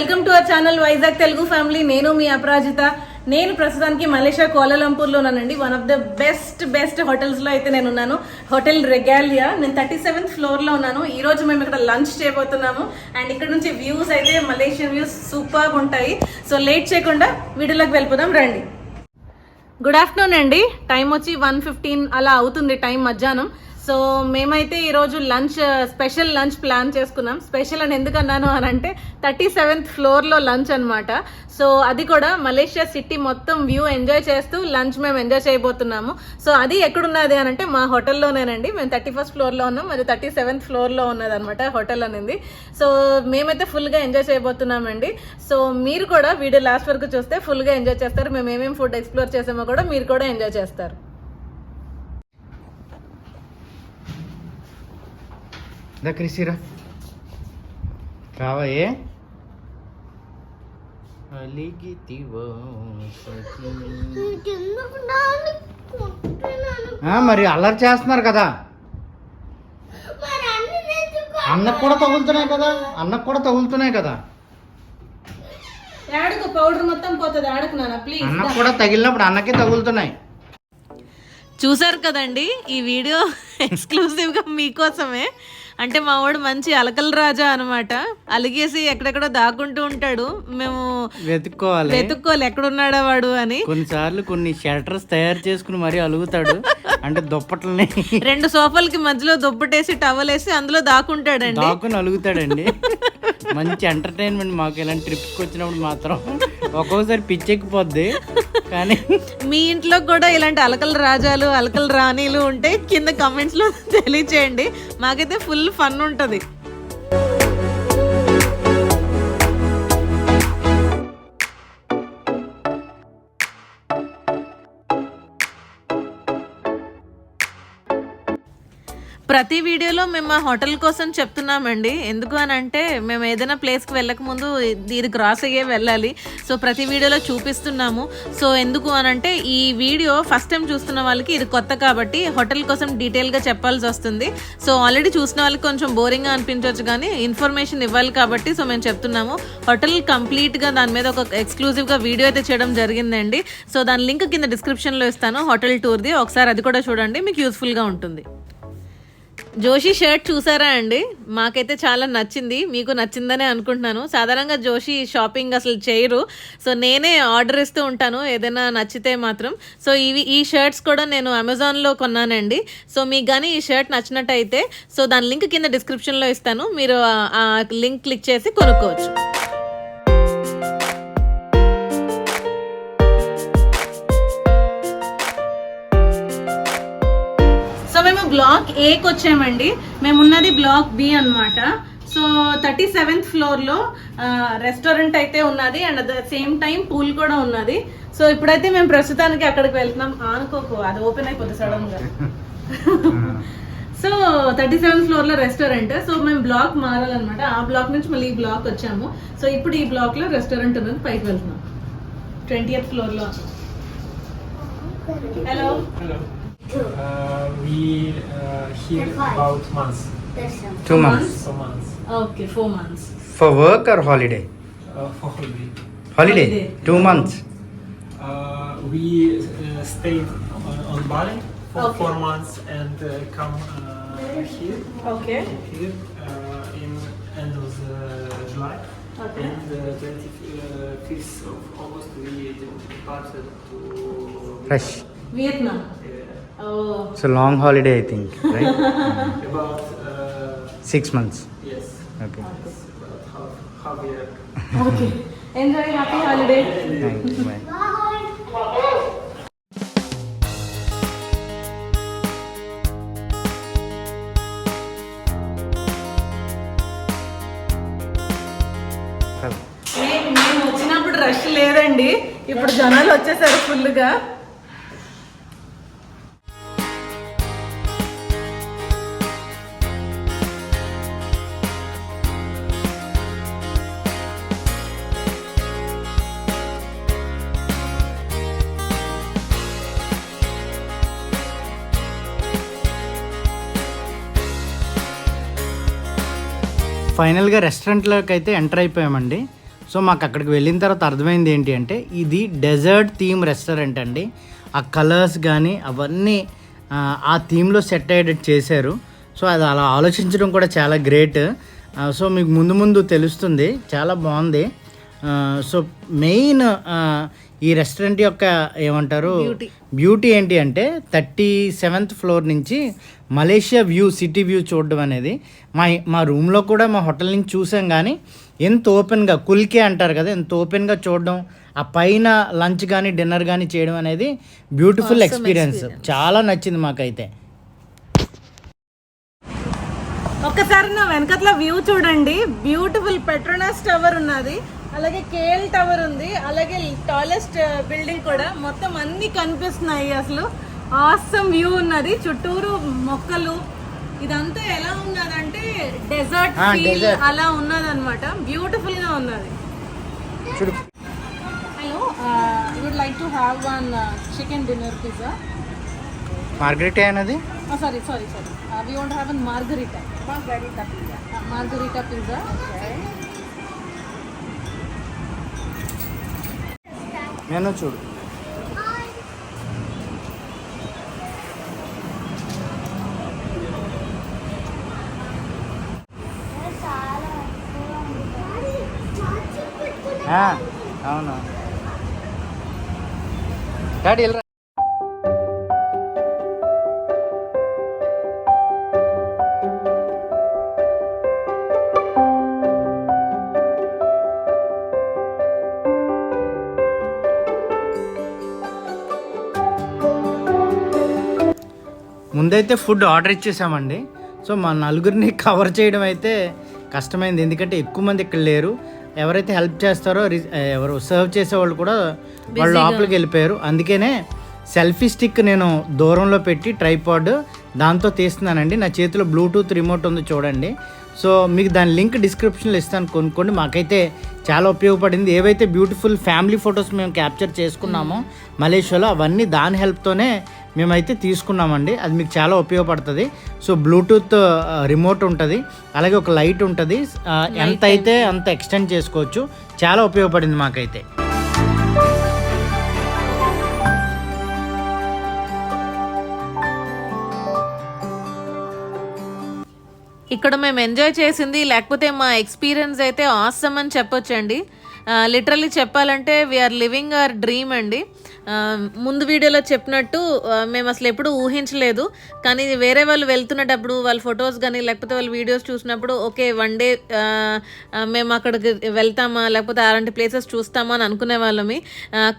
Welcome to our channel Vizag Telugu family. నేను మీ అపరాజిత. నేను ప్రస్తుతానికి మలేషియా కోలాలంపూర్లో ఉన్నానండి. వన్ ఆఫ్ ద బెస్ట్ హోటల్స్లో అయితే నేను ఉన్నాను. Hotel Regalia. నేను 37th ఫ్లోర్లో ఉన్నాను. ఈ రోజు మేము ఇక్కడ లంచ్ చేయబోతున్నాము. అండ్ ఇక్కడ నుంచి వ్యూస్ అయితే మలేషియన్ వ్యూస్ సూపర్గా ఉంటాయి. సో లేట్ చేయకుండా వీడియోలోకి వెళ్ళిపోదాం రండి. గుడ్ ఆఫ్టర్నూన్ అండి. టైం వచ్చి 1:15 అలా అవుతుంది, టైం మధ్యాహ్నం. సో మేమైతే ఈరోజు స్పెషల్ లంచ్ ప్లాన్ చేసుకున్నాం. స్పెషల్ అని ఎందుకు అన్నాను అని అంటే 37th ఫ్లోర్లో లంచ్ అనమాట. సో అది కూడా మలేషియా సిటీ మొత్తం వ్యూ ఎంజాయ్ చేస్తూ లంచ్ మేము ఎంజాయ్ చేయబోతున్నాము. సో అది ఎక్కడున్నది అని అంటే మా హోటల్లోనేనండి. మేము 31st ఫ్లోర్లో ఉన్నాం, అది 37th ఫ్లోర్లో ఉన్నది అనమాట హోటల్ అనేది. సో మేమైతే ఫుల్గా ఎంజాయ్ చేయబోతున్నామండి. సో మీరు కూడా వీడియో లాస్ట్ వరకు చూస్తే ఫుల్గా ఎంజాయ్ చేస్తారు. మేము ఏమేమి ఫుడ్ ఎక్స్ప్లోర్ చేసామో కూడా మీరు కూడా ఎంజాయ్ చేస్తారు. క్రిసిరా రావే మరి అల్లరి చేస్తున్నారు కదా. అన్నకు కూడా తగులుతున్నాయి కదా. పౌడర్ మొత్తం పోతుంది, ఆడుకున్నానా ప్లీజ్. అన్నకు కూడా తగిలినప్పుడు అన్నకే తగులుతున్నాయి. చూసారు కదండి, ఈ వీడియో ఎక్స్క్లూజివ్గా మీకోసమే. అంటే మా వాడు మంచి అలకల రాజా అనమాట. అలిగేసి ఎక్కడెక్కడో దాక్కుంటూ ఉంటాడు. మేము వెతుక్కోవాలి ఎక్కడున్నాడా వాడు అని. కొన్నిసార్లు కొన్ని షెల్టర్స్ తయారు చేసుకుని మరీ అలుగుతాడు. అంటే దుప్పట్లని 2 సోఫాలకి మధ్యలో దుప్పటేసి టవల్ వేసి అందులో దాక్కుంటాడండి. దాక్కుని అలుగుతాడండి. మంచి ఎంటర్టైన్మెంట్ మాకు. ఇలాంటి ట్రిప్స్కి వచ్చినప్పుడు మాత్రం ఒక్కొక్కసారి పిచ్చెక్కిపోద్ది. కానీ మీ ఇంట్లో కూడా ఇలాంటి అలకల రాజాలు అలకల రాణీలు ఉంటే కింద కామెంట్స్ లో తెలియచేయండి. మాకైతే ఫుల్ ఫన్ ఉంటది. ప్రతి వీడియోలో మేము మా హోటల్ కోసం చెప్తున్నామండి. ఎందుకు అని అంటే మేము ఏదైనా ప్లేస్కి వెళ్ళక ముందు ఇది క్రాస్ అయ్యే వెళ్ళాలి. సో ప్రతి వీడియోలో చూపిస్తున్నాము. సో ఎందుకు అని అంటే ఈ వీడియో ఫస్ట్ టైం చూస్తున్న వాళ్ళకి ఇది కొత్త కాబట్టి హోటల్ కోసం డీటెయిల్గా చెప్పాల్సి వస్తుంది. సో ఆల్రెడీ చూసిన వాళ్ళకి కొంచెం బోరింగ్గా అనిపించవచ్చు, కానీ ఇన్ఫర్మేషన్ ఇవ్వాలి కాబట్టి సో మేము చెప్తున్నాము. హోటల్ కంప్లీట్గా దాని మీద ఒక ఎక్స్క్లూజివ్గా వీడియో అయితే చేయడం జరిగిందండి. సో దాని లింక్ కింద డిస్క్రిప్షన్లో ఇస్తాను, హోటల్ టూర్ది. ఒకసారి అది కూడా చూడండి, మీకు యూస్ఫుల్గా ఉంటుంది. జోషి షర్ట్ చూసారా అండి? మాకైతే చాలా నచ్చింది, మీకు నచ్చిందనే అనుకుంటున్నాను. సాధారణంగా జోషి షాపింగ్ అసలు చేయరు. సో నేనే ఆర్డర్ ఇస్తూ ఉంటాను ఏదైనా నచ్చితే మాత్రం. సో ఈ షర్ట్స్ కూడా నేను అమెజాన్లో కొన్నానండి. సో మీకు కానీ ఈ షర్ట్ నచ్చినట్టయితే సో దాని లింక్ కింద డిస్క్రిప్షన్లో ఇస్తాను, మీరు ఆ లింక్ క్లిక్ చేసి కొనుక్కోవచ్చు. మేము బ్లాక్ ఏకి వచ్చామండి. మేము ఉన్నది బ్లాక్ బి అన్నమాట. సో 37th ఫ్లోర్లో రెస్టారెంట్ అయితే ఉన్నది and at the same time pool కూడా ఉన్నది. సో ఇప్పుడైతే మేము ప్రస్తుతానికి అక్కడికి వెళ్తున్నాం. అనుకోకు, అది ఓపెన్ అయిపోతుంది సడన్ గా. సో 37th ఫ్లోర్లో రెస్టారెంట్. సో మేము బ్లాక్ మారాలన్నమాట. ఆ బ్లాక్ నుంచి మళ్ళీ ఈ బ్లాక్ వచ్చాము. సో ఇప్పుడు ఈ బ్లాక్ లో రెస్టారెంట్ ఉన్నది, పైకి వెళ్తున్నాం. 20th ఫ్లోర్లో. Hello. We here about months. 2 months. 4 months. Okay, 4 months. For work or holiday? For holiday. Holiday. 2 months. We stayed on Bali for Okay. 4 months and come here. Okay. Here in end of July. Okay. And 25th of August we departed to Rush. Vietnam. Oh. It's a long holiday, I think, right? About 6 months. yes. Okay. It's about half year. Okay. Enjoy, happy holiday. Thank you. Bye. మేము వచ్చినప్పుడు rush లేదండి, ఇప్పుడు జనాలు వచ్చేసారు ఫుల్గా. ఫైనల్గా రెస్టారెంట్లోకి అయితే enter అయిపోయామండి. So మాకు అక్కడికి వెళ్ళిన తర్వాత అర్థమైంది ఏంటి అంటే ఇది డెజర్ట్ థీమ్ రెస్టారెంట్ అండి. ఆ కలర్స్ కానీ అవన్నీ ఆ థీమ్లో సెట్ అయ్యేటట్టు చేశారు. సో అది అలా ఆలోచించడం కూడా చాలా గ్రేట్. సో మీకు ముందు ముందు తెలుస్తుంది, చాలా బాగుంది. సో మెయిన్ ఈ రెస్టారెంట్ యొక్క ఏమంటారు బ్యూటీ ఏంటి అంటే 37th ఫ్లోర్ నుంచి మలేషియా వ్యూ, సిటీ వ్యూ చూడడం అనేది మా రూమ్లో కూడా మా హోటల్ నుంచి చూసాం. కానీ ఎంత ఓపెన్గా కుల్కే అంటారు కదా, ఎంత ఓపెన్గా చూడడం, ఆ పైన లంచ్ కానీ డిన్నర్ కానీ చేయడం అనేది బ్యూటిఫుల్ ఎక్స్పీరియన్స్. చాలా నచ్చింది మాకైతే. ఒక్కసారి నా వెనకట్ల వ్యూ చూడండి, బ్యూటిఫుల్ పెట్రోనాస్ టవర్ ఉన్నది, అలాగే కేఎల్ టవర్ ఉంది, అలాగే టాలెస్ట్ బిల్డింగ్ కూడా, మొత్తం అన్ని కనిపిస్తున్నాయి. అసలు ఆసమ్ వ్యూ ఉన్నది, చుట్టూరు మొక్కలు, ఇదంతా ఎలా ఉన్నదంటే డెజర్ట్ ఫీల్ అలా ఉన్నది అనమాట. బ్యూటిఫుల్ గా ఉన్నది. Hello, I would like to have one chicken dinner pizza. Margarita అనేది sorry we want to have a margarita pizza. Menu చూడు. అవును డాడీ వెళ్ళరా. ముందైతే ఫుడ్ ఆర్డర్ ఇచ్చేసామండి. సో మా నలుగురిని కవర్ చేయడం అయితే కష్టమైంది, ఎందుకంటే ఎక్కువ మంది ఇక్కడ లేరు. ఎవరైతే హెల్ప్ చేస్తారో ఎవరు సర్వ్ చేసేవాళ్ళు కూడా వాళ్ళు లోపలికి వెళ్ళిపోయారు. అందుకనే సెల్ఫీ స్టిక్ నేను దూరంలో పెట్టి ట్రైపాడ్ దాంతో తీస్తున్నానండి. నా చేతిలో బ్లూటూత్ రిమోట్ ఉంది చూడండి. సో మీకు దాని లింక్ డిస్క్రిప్షన్లో ఇస్తాను, కొనుక్కోండి. మాకైతే చాలా ఉపయోగపడింది. ఏవైతే బ్యూటిఫుల్ ఫ్యామిలీ ఫొటోస్ మేము క్యాప్చర్ చేసుకున్నామో మలేషియాలో, అవన్నీ దాని హెల్ప్తోనే మేమైతే తీసుకున్నామండి. అది మీకు చాలా ఉపయోగపడుతుంది. సో బ్లూటూత్ రిమోట్ ఉంటుంది, అలాగే ఒక లైట్ ఉంటుంది, ఎంత అయితే అంత ఎక్స్టెండ్ చేసుకోవచ్చు. చాలా ఉపయోగపడింది మాకైతే. ఇక్కడ మేము ఎంజాయ్ చేసింది, లేకపోతే మా ఎక్స్పీరియన్స్ అయితే ఆసమ్ అని చెప్పొచ్చండి. లిటరల్లీ చెప్పాలంటే వీఆర్ లివింగ్ అవర్ డ్రీమ్ అండి. ముందు వీడియోలో చెప్పినట్టు మేము అసలు ఎప్పుడు ఊహించలేదు, కానీ వేరే వాళ్ళు వెళ్తున్నప్పుడు వాళ్ళ ఫొటోస్ కానీ లేకపోతే వాళ్ళ వీడియోస్ చూసినప్పుడు ఓకే వన్ డే మేము అక్కడికి వెళ్తామా లేకపోతే అలాంటి ప్లేసెస్ చూస్తామా అని అనుకునే వాళ్ళమి.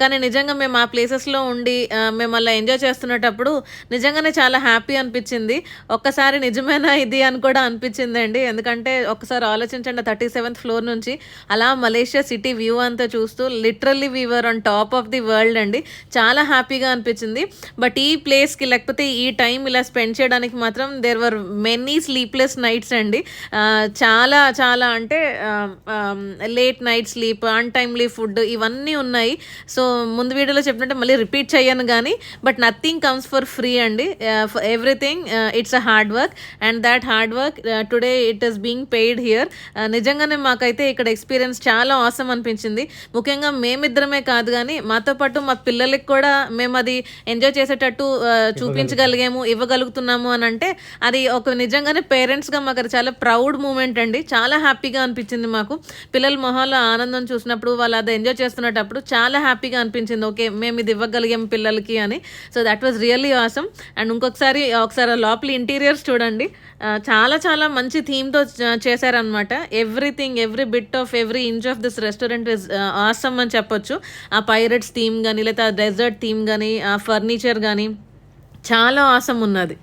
కానీ నిజంగా మేము ఆ ప్లేసెస్లో ఉండి మేము అలా ఎంజాయ్ చేస్తున్నప్పుడు నిజంగానే చాలా హ్యాపీ అనిపించింది. ఒక్కసారి నిజమేనా ఇది అని కూడా అనిపించింది అండి. ఎందుకంటే ఒక్కసారి ఆలోచించండి, 37th ఫ్లోర్ నుంచి అలా మలేషియా సిటీ వ్యూ అంతా చూస్తూ literally Weaver on top of the world అండి. చాలా హ్యాపీగా అనిపించింది. బట్ ఈ ప్లేస్కి లేకపోతే ఈ టైం ఇలా స్పెండ్ చేయడానికి మాత్రం there were many sleepless nights అండి. చాలా చాలా అంటే late night sleep, untimely food, ఇవన్నీ ఉన్నాయి. సో ముందు వీడియోలో చెప్పినట్టే మళ్ళీ రిపీట్ చేయను కానీ, but nothing comes for free అండి. Everything it's a hard work, and that hard work today it is being paid here. నిజంగానే మాకైతే ఇక్కడ ఎక్స్పీరియన్స్ చాలా ఆసమ్ అనిపించింది. ముఖ్యంగా మేమిద్దరమే కాదు కానీ మాతో పాటు మా పిల్లలకి కూడా మేము అది ఎంజాయ్ చేసేటట్టు చూపించగలిగాము, ఇవ్వగలుగుతున్నాము అని అంటే అది ఒక నిజంగానే పేరెంట్స్గా మాకు అది చాలా ప్రౌడ్ మూమెంట్ అండి. చాలా హ్యాపీగా అనిపించింది మాకు. పిల్లల మొహాల్లో ఆనందం చూసినప్పుడు, వాళ్ళు అది ఎంజాయ్ చేస్తున్నప్పుడు చాలా హ్యాపీగా అనిపించింది. ఓకే మేము ఇది ఇవ్వగలిగాము పిల్లలకి అని. So that was really awesome. And ఒకసారి లోపల ఇంటీరియర్స్ చూడండి, చాలా చాలా మంచి థీమ్తో చేశారనమాట. Every bit of every inch of this restaurant is awesome అని చెప్పొచ్చు. ఆ పైరట్స్ థీమ్ కానీ లేదా డెజర్ట్ థీమ్ కానీ ఆ ఫర్నిచర్ కానీ చాలా ఆసమ్ ఉన్నది.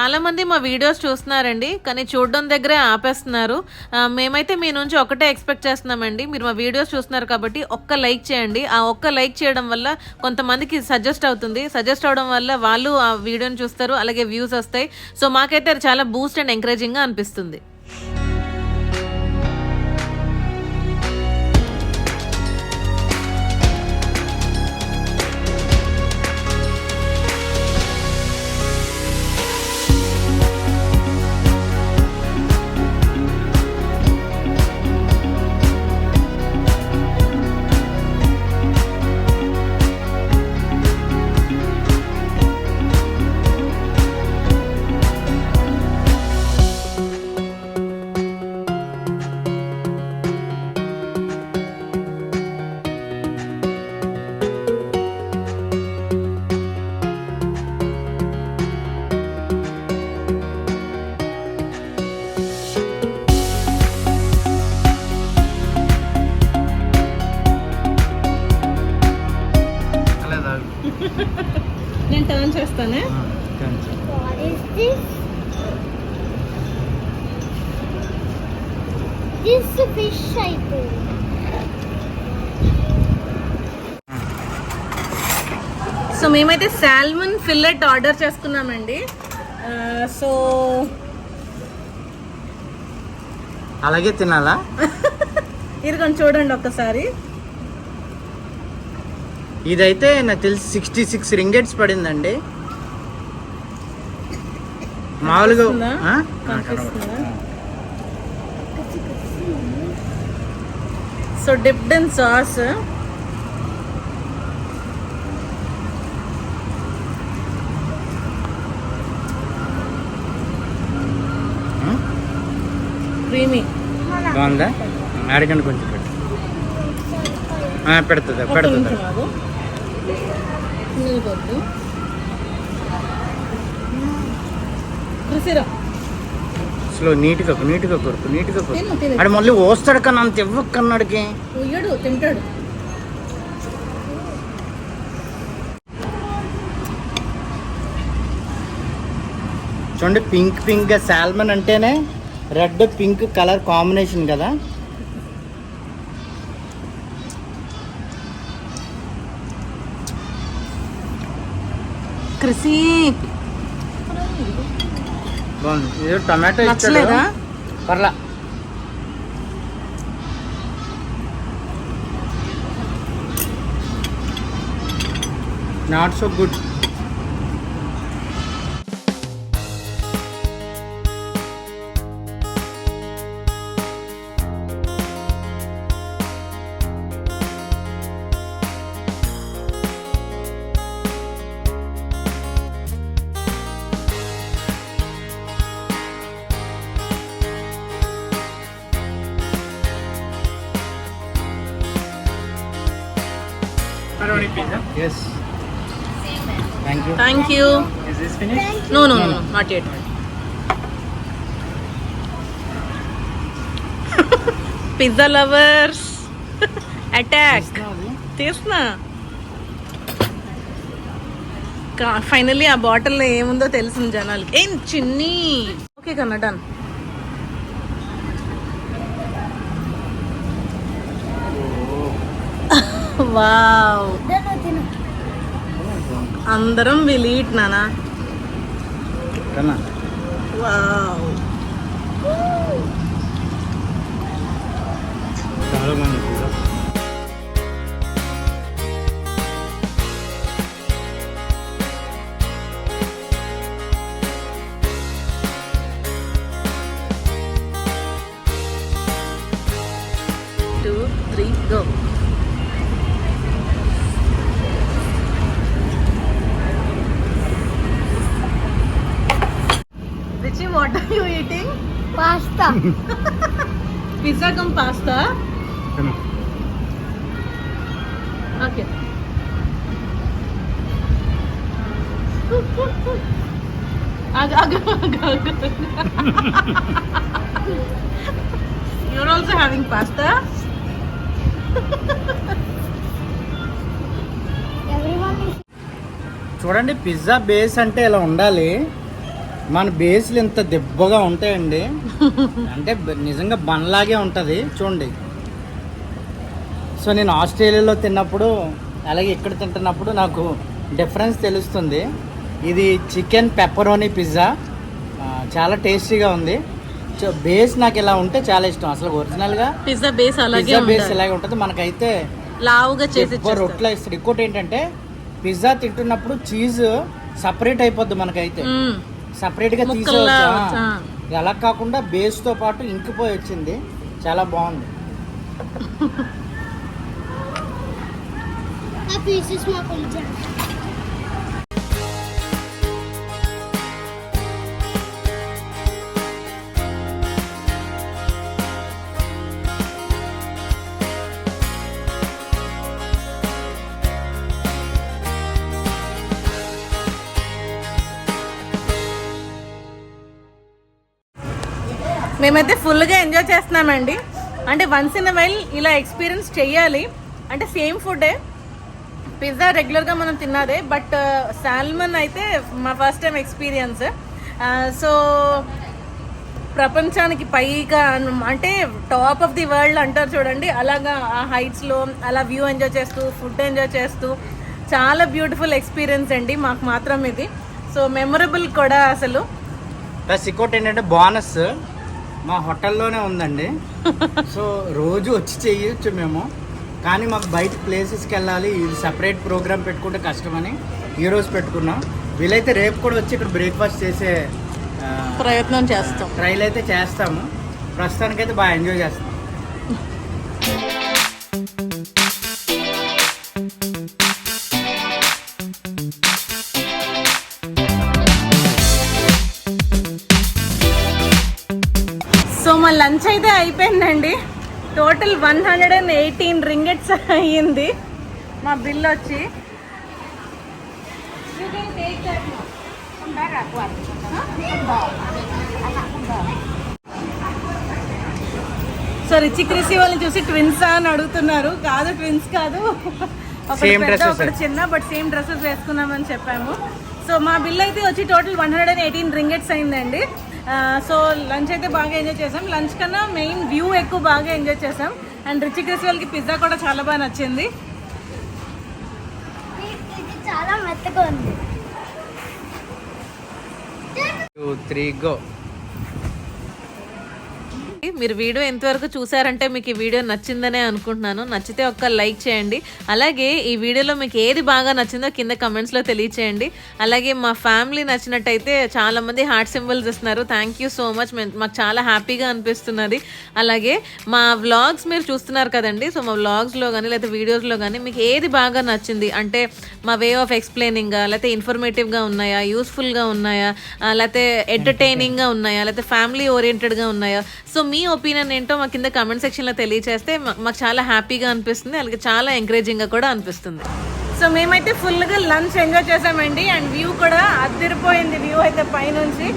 చాలా మంది మా వీడియోస్ చూస్తున్నారండి, కానీ చూడడం దగ్గరే ఆపేస్తున్నారు. మేమైతే మీ నుంచి ఒకటే ఎక్స్పెక్ట్ చేస్తున్నామండి. మీరు మా వీడియోస్ చూస్తున్నారు కాబట్టి ఒక్క లైక్ చేయండి. ఆ ఒక్క లైక్ చేయడం వల్ల కొంతమందికి సజెస్ట్ అవుతుంది. సజెస్ట్ అవడం వల్ల వాళ్ళు ఆ వీడియోని చూస్తారు, అలాగే వ్యూస్ వస్తాయి. సో మాకైతే అది చాలా బూస్ట్ అండ్ ఎంకరేజింగ్గా అనిపిస్తుంది. నేను టర్న్ చేస్తానే. What is this? This is fish cycle. So మేమైతే సాల్మన్ ఫిల్లెట్ ఆర్డర్ చేసుకున్నామండి. సో అలాగే తినాలా? ఇది కొంచెం చూడండి ఒక్కసారి. ఇదైతే నాకు తెలిసి 66 రింగెట్స్ పడిందండి. మామూలుగా కనిపిస్తుందా? So dipped in sauce. Creamy బాగుందా? అడగండి కొంచెం పెడుతుంది పెడుతుంది. స్లో నీట్గా కొరకు అది మళ్ళీ ఓస్తాడు కన్నా అంత ఇవ్వకన్నాడికి తింటాడు. చూడండి, పింక్ గా సాల్మన్ అంటేనే రెడ్ పింక్ కలర్ కాంబినేషన్ కదా. బాగుంది. ఏదో టమాటో నచ్చలేదా? పర్లా. Not so good. Pizza? Yes. Thank you. Thank you. Is this finished? No, not yet. Pizza lovers, attack. తీస్తున్నా. ఫైనల్లీ ఆ బాటిల్లో ఏముందో తెలిసింది జనాలకి. ఏం చిన్ని. ఓకే కన్నా, డన్. వావ్, అందరం విల్ ఈట్ నానా. వావ్, చాలా బాగుంది. Two three go. Richie, what are you eating? Pasta. Pizza cum pasta? Okay. You're also having pasta? Everyone is చూడండి, పిజ్జా బేస్ అంటే ఇలా ఉండాలి. మన బేస్లు ఇంత దెబ్బగా ఉంటాయండి. అంటే నిజంగా బన్లాగే ఉంటుంది చూడండి. సో నేను ఆస్ట్రేలియాలో తిన్నప్పుడు అలాగే ఇక్కడ తింటున్నప్పుడు నాకు డిఫరెన్స్ తెలుస్తుంది. ఇది చికెన్ పెప్పరోనీ పిజ్జా, చాలా టేస్టీగా ఉంది. సో బేస్ నాకు ఇలా ఉంటే చాలా ఇష్టం. అసలు ఒరిజినల్గా పిజ్జా బేస్ అలాగే బేస్ ఇలాగే ఉంటుంది. మనకైతే లావుగా చేసి రొట్టెలు ఇస్తారు. ఇంకోటి ఏంటంటే పిజ్జా తింటున్నప్పుడు చీజ్ సపరేట్ అయిపోద్ది. మనకైతే సపరేట్గా తీసేవచ్చు. అలా కాకుండా బేస్తో పాటు ఇంకిపోయి వచ్చింది. చాలా బాగుంది. ఆ పీసెస్ మాకు కొంచెం మేమైతే ఫుల్గా ఎంజాయ్ చేస్తున్నామండి. అంటే వన్స్ ఇన్ అ వైల్ ఇలా ఎక్స్పీరియన్స్ చెయ్యాలి. అంటే సేమ్ ఫుడ్డే, పిజ్జా రెగ్యులర్గా మనం తిన్నదే, బట్ సాల్మన్ అయితే మా ఫస్ట్ టైం ఎక్స్పీరియన్స్. సో ప్రపంచానికి పైగా అంటే టాప్ ఆఫ్ ది వరల్డ్ అంటారు చూడండి, అలాగా ఆ హైట్స్లో అలా వ్యూ ఎంజాయ్ చేస్తూ ఫుడ్ ఎంజాయ్ చేస్తూ చాలా బ్యూటిఫుల్ ఎక్స్పీరియన్స్ అండి మాకు మాత్రం ఇది. సో మెమొరబుల్ కూడా అసలు. ప్లస్ ఇంకోటి ఏంటంటే బోనస్ మా హోటల్లోనే ఉందండి. సో రోజు వచ్చి చేయొచ్చు మేము, కానీ మాకు బయట ప్లేసెస్కి వెళ్ళాలి, ఇది సపరేట్ ప్రోగ్రామ్ పెట్టుకుంటే కష్టమని ఈరోజు పెట్టుకున్నాం. వీలైతే రేపు కూడా వచ్చి ఇక్కడ బ్రేక్ఫాస్ట్ చేసే ప్రయత్నం చేస్తాం, ట్రైల్ అయితే చేస్తాము. ప్రస్తుతానికైతే బాగా ఎంజాయ్ చేస్తాం. సో మా లంచ్ అయితే అయిపోయిందండి. టోటల్ 118 రింగెట్స్ అయ్యింది మా బిల్ వచ్చి. సో రిచి క్రిసి వాళ్ళని చూసి ట్విన్సా అని అడుగుతున్నారు. కాదు, ట్విన్స్ కాదు, ఒకటి పెద్ద ఒకటి చిన్న, బట్ సేమ్ డ్రెస్సెస్ వేసుకున్నామని చెప్పాము. సో మా బిల్ అయితే వచ్చి టోటల్ 118 రింగెట్స్ అయిందండి. సో లంచ్ అయితే బాగా ఎంజాయ్ చేసాం. లంచ్ కన్నా మెయిన్ వ్యూ ఎక్కువ బాగా ఎంజాయ్ చేసాం. అండ్ రిచి క్రిసి వాళ్ళకి పిజ్జా కూడా చాలా బాగా నచ్చింది. ఇది చాలా మెత్తగా ఉంది. 2, 3 go. మీరు వీడియో ఎంతవరకు చూసారంటే మీకు ఈ వీడియో నచ్చిందనే అనుకుంటున్నాను. నచ్చితే ఒక్క లైక్ చేయండి. అలాగే ఈ వీడియోలో మీకు ఏది బాగా నచ్చిందో కింద కమెంట్స్లో తెలియచేయండి. అలాగే మా ఫ్యామిలీ నచ్చినట్టయితే చాలామంది హార్ట్ సింబల్స్ ఇస్తున్నారు. Thank you so much. మాకు చాలా హ్యాపీగా అనిపిస్తున్నది. అలాగే మా వ్లాగ్స్ మీరు చూస్తున్నారు కదండి. సో మా వ్లాగ్స్లో కానీ లేకపోతే వీడియోస్లో కానీ మీకు ఏది బాగా నచ్చింది, అంటే మా వే ఆఫ్ ఎక్స్ప్లెయినింగ్గా, లేకపోతే ఇన్ఫర్మేటివ్గా ఉన్నాయా, యూస్ఫుల్గా ఉన్నాయా, లేకపోతే ఎంటర్టైనింగ్గా ఉన్నాయా, లేకపోతే ఫ్యామిలీ ఓరియంటెడ్గా ఉన్నాయా, సో మీ ఒపీనియన్ ఏంటో మా కింద కమెంట్ సెక్షన్లో తెలియచేస్తే మాకు చాలా హ్యాపీగా అనిపిస్తుంది. అలాగే చాలా ఎంకరేజింగ్గా కూడా అనిపిస్తుంది. సో మేమైతే ఫుల్గా లంచ్ ఎంజాయ్ చేసామండి. అండ్ వ్యూ కూడా అదిరిపోయింది. వ్యూ అయితే పైనుంచి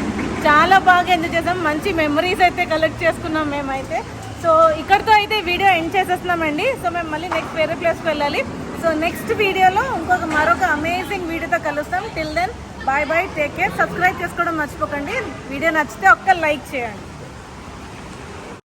చాలా బాగా ఎంజాయ్ చేసాం. మంచి మెమరీస్ అయితే కలెక్ట్ చేసుకున్నాం మేమైతే. సో ఇక్కడితో అయితే వీడియో ఎండ్ చేసేస్తున్నామండి. సో మేము మళ్ళీ నెక్స్ట్ వేరే ప్లేస్కి వెళ్ళాలి. సో నెక్స్ట్ వీడియోలో మరొక అమేజింగ్ వీడియోతో కలుస్తాం. Till then bye bye, take care. Subscribe చేసుకోవడం మర్చిపోకండి. వీడియో నచ్చితే ఒక్క లైక్ చేయండి.